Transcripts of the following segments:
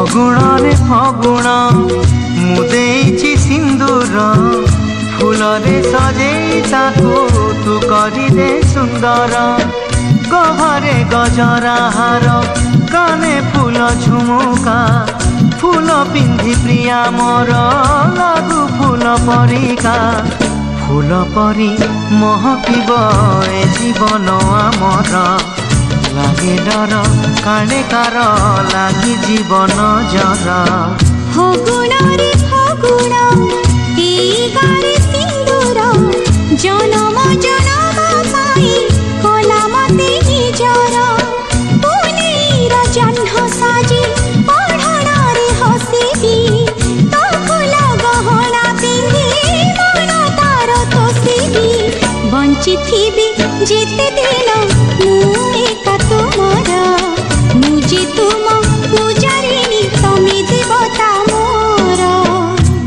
ଫଗୁଣରେ ଫଗୁଣ ମୁଁ ଦେଇଛି ସିନ୍ଦୁର ଫୁଲରେ ସଜେଇ ତାକୁ ତୁ କରିଦେ ସୁନ୍ଦର ଗହରେ ଗଜରା ହାର କାନେ ଫୁଲ ଝୁମୁକା ଫୁଲ ପିନ୍ଧି ପ୍ରିୟା ମୋର ଲାଗୁ ଫୁଲ ପରିକା ଫୁଲ ପରି ମହକିବ ଏ ଜୀବନ ଆମର লাগে ডর কানে কার লাগি জীবন জর ফগুণরে ফগুণ এই গারে সিন্দুর জনম জনম পাই কলা মতে নিজর পুনীর জহ্ন সাজি পঢ়ণরে হসিবি তো ফুল গহনা পিন্ধি মন তার তোষিবি বঞ্চিথিবি যেতে দিন মু একা তোমার মুজি তুম পূজারিণী তুমি দেবতা মোর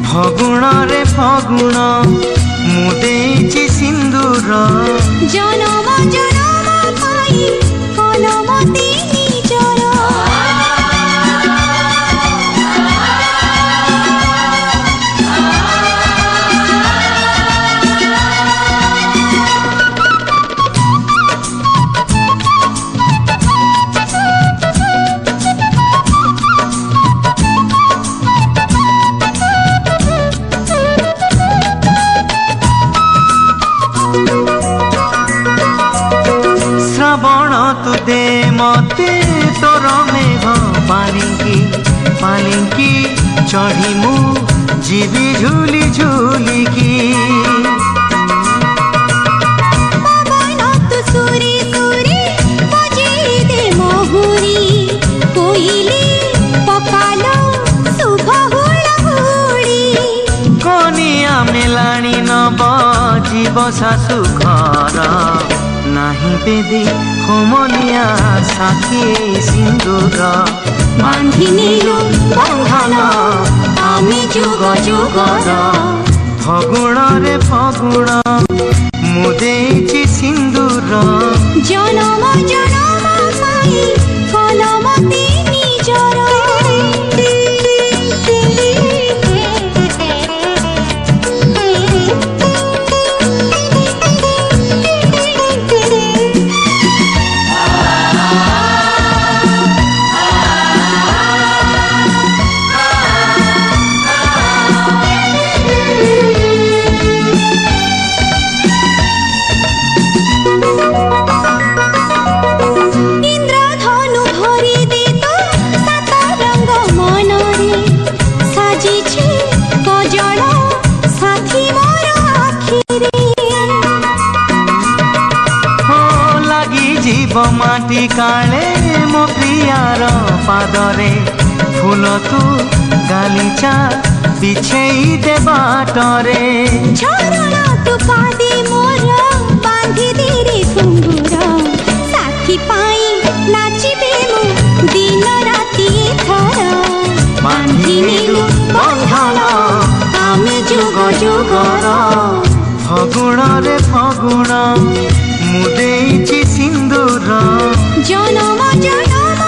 ফগুণরে ফগুণ মু দেইছি সিন্দুর জনম জনম পাই কলমতে নিজর শ্রাবণ তু দে মতে তোর মেঘ পালিঙ্কি পালিঙ্কি চঢ়ি মু ଯିବି ঝুলি ঝুলিকি পবন তু সুরে সুরে বজেই দে মহুরি কোইলি পকালো শুভ হুড়হুড়ি কনিয়া মেলাণী নব জীব শাশু ঘর নাহি বেদি হোমনিয়া সাথী সিন্দুর বান্ধি নিলু বন্ধন আমি যুগ যুগর ফগুণরে ফগুণ মু ଦେଇଛି সিন্দুর জনম জনম পাই কলমতে নিজর মাটি কাଳେ ମୋ ପ୍ରିୟାର ପାଦରେ ଫୁଲ ତୁ ଗାଲିଚା ବିଛେଇ ଦେ ବାଟରେ ଝରଣ ତୁ ପାଦେ ମୋର ବାନ୍ଧି ଦେରେ ଘୁଙ୍ଗୁର ସାଥୀ ପାଇଁ ନାଚିବେ ମୁଁ ଦିନ ରାତି ଥର ବାନ୍ଧି ନେଲୁ ବନ୍ଧନ ଆମେ ଯୁଗ ଯୁଗର ଫଗୁଣରେ ଫଗୁଣ ମୁଁ ଦେଇଛି ସିନ୍ଦୁର ଜନମ ଜନମ